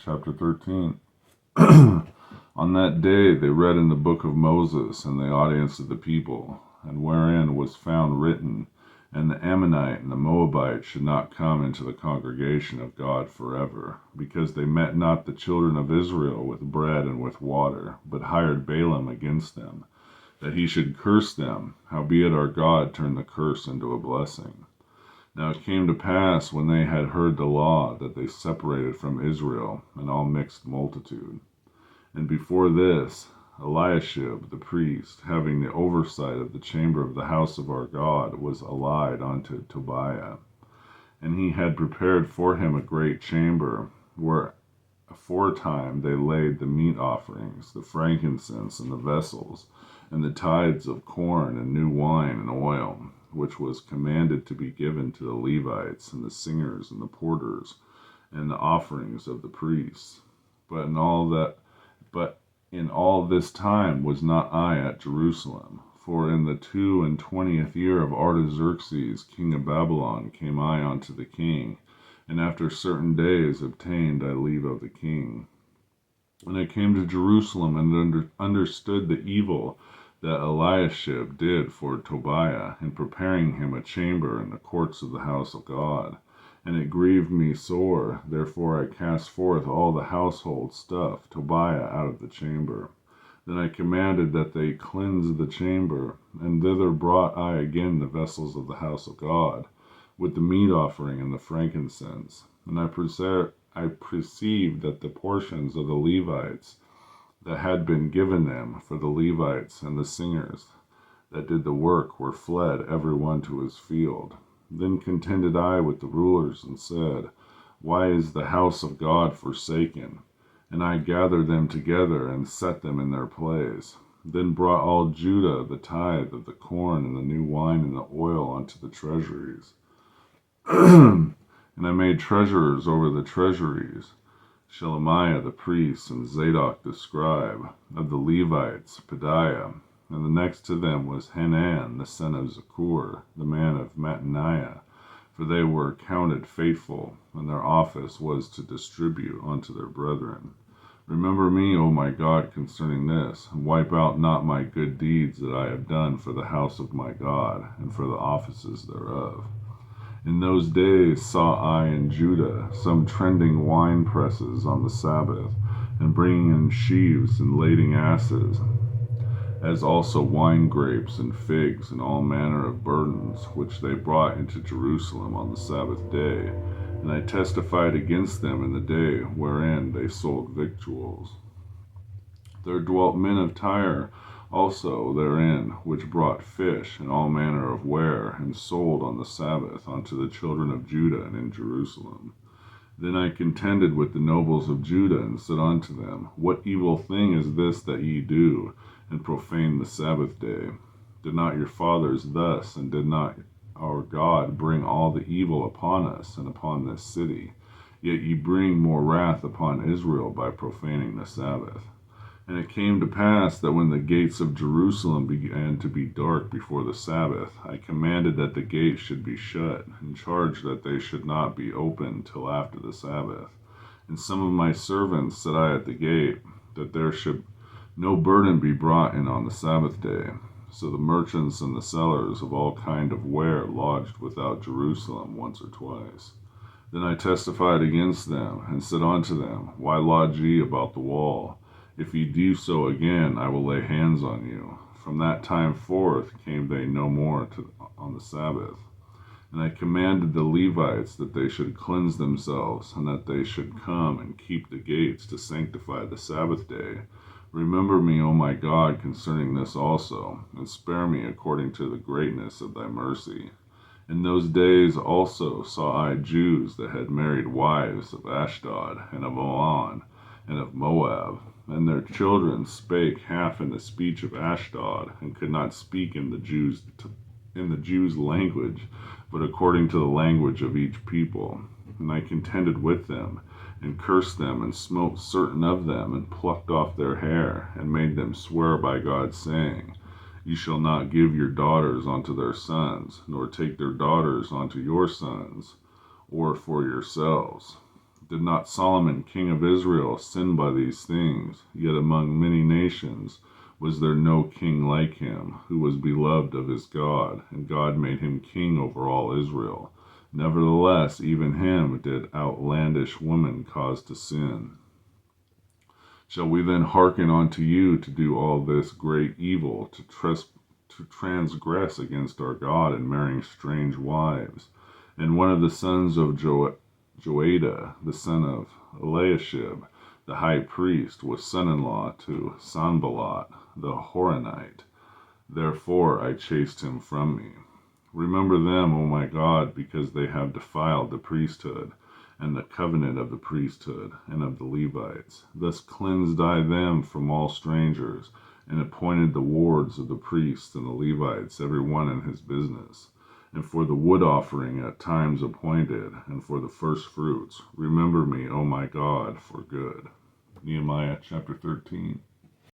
chapter 13. On that day they read in the book of Moses in the audience of the people, and wherein was found written, and the Ammonite and the Moabite should not come into the congregation of God forever, because they met not the children of Israel with bread and with water, but hired Balaam against them, that he should curse them. Howbeit our God turned the curse into a blessing. Now it came to pass, when they had heard the law, that they separated from Israel, an all mixed multitude. And before this, Eliashib the priest, having the oversight of the chamber of the house of our God, was allied unto Tobiah. And he had prepared for him a great chamber, where aforetime they laid the meat offerings, the frankincense, and the vessels, and the tithes of corn, and new wine, and oil, which was commanded to be given to the Levites, and the singers, and the porters, and the offerings of the priests. But in all this time was not I at Jerusalem, for in the 22 year of Artaxerxes king of Babylon came I unto the king, and after certain days obtained I leave of the king. And I came to Jerusalem, and understood the evil that Eliashib did for Tobiah, in preparing him a chamber in the courts of the house of God. And it grieved me sore, therefore I cast forth all the household stuff, Tobiah, out of the chamber. Then I commanded that they cleanse the chamber, and thither brought I again the vessels of the house of God, with the meat offering and the frankincense. And I perceived that the portions of the Levites that had been given them for the Levites and the singers that did the work were fled every one to his field. Then contended I with the rulers, and said, Why is the house of God forsaken? And I gathered them together, and set them in their place. Then brought all Judah the tithe of the corn, and the new wine, and the oil unto the treasuries. And I made treasurers over the treasuries, Shelemiah the priest, and Zadok the scribe, of the Levites, Pedaiah. And the next to them was Hanan the son of Zakur, the man of Mattaniah, for they were counted faithful, and their office was to distribute unto their brethren. Remember me, O my God, concerning this, and wipe out not my good deeds that I have done for the house of my God, and for the offices thereof. In those days saw I in Judah some trending wine presses on the Sabbath, and bringing in sheaves and lading asses, as also wine grapes and figs and all manner of burdens, which they brought into Jerusalem on the Sabbath day. And I testified against them in the day wherein they sold victuals. There dwelt men of Tyre also therein, which brought fish and all manner of ware, and sold on the Sabbath unto the children of Judah and in Jerusalem. Then I contended with the nobles of Judah, and said unto them, What evil thing is this that ye do, and profane the Sabbath day? Did not your fathers thus, and did not our God bring all the evil upon us and upon this city? Yet ye bring more wrath upon Israel by profaning the Sabbath. And it came to pass that when the gates of Jerusalem began to be dark before the Sabbath, I commanded that the gates should be shut, and charged that they should not be opened till after the Sabbath. And some of my servants set I at the gate, that there should no burden be brought in on the Sabbath day. So the merchants and the sellers of all kind of ware lodged without Jerusalem once or twice. Then I testified against them, and said unto them, Why lodge ye about the wall? If ye do so again, I will lay hands on you. From that time forth came they no more on the Sabbath. And I commanded the Levites that they should cleanse themselves, and that they should come and keep the gates to sanctify the Sabbath day. Remember me, O my God, concerning this also, and spare me according to the greatness of thy mercy. In those days also saw I Jews that had married wives of Ashdod, and of Ammon, and of Moab, and their children spake half in the speech of Ashdod, and could not speak in the Jews' language, but according to the language of each people. And I contended with them, and cursed them, and smote certain of them, and plucked off their hair, and made them swear by God, saying, Ye shall not give your daughters unto their sons, nor take their daughters unto your sons, or for yourselves. Did not Solomon, king of Israel, sin by these things? Yet among many nations was there no king like him, who was beloved of his God, and God made him king over all Israel. Nevertheless, even him did outlandish women cause to sin. Shall we then hearken unto you to do all this great evil, to transgress against our God in marrying strange wives? And one of the sons of Joada, the son of Eliashib, the high priest, was son-in-law to Sanballat the Horonite. Therefore I chased him from me. Remember them, O my God, because they have defiled the priesthood, and the covenant of the priesthood, and of the Levites. Thus cleansed I them from all strangers, and appointed the wards of the priests and the Levites, every one in his business. And for the wood offering at times appointed, and for the first fruits, remember me, O my God, for good. Nehemiah chapter 13.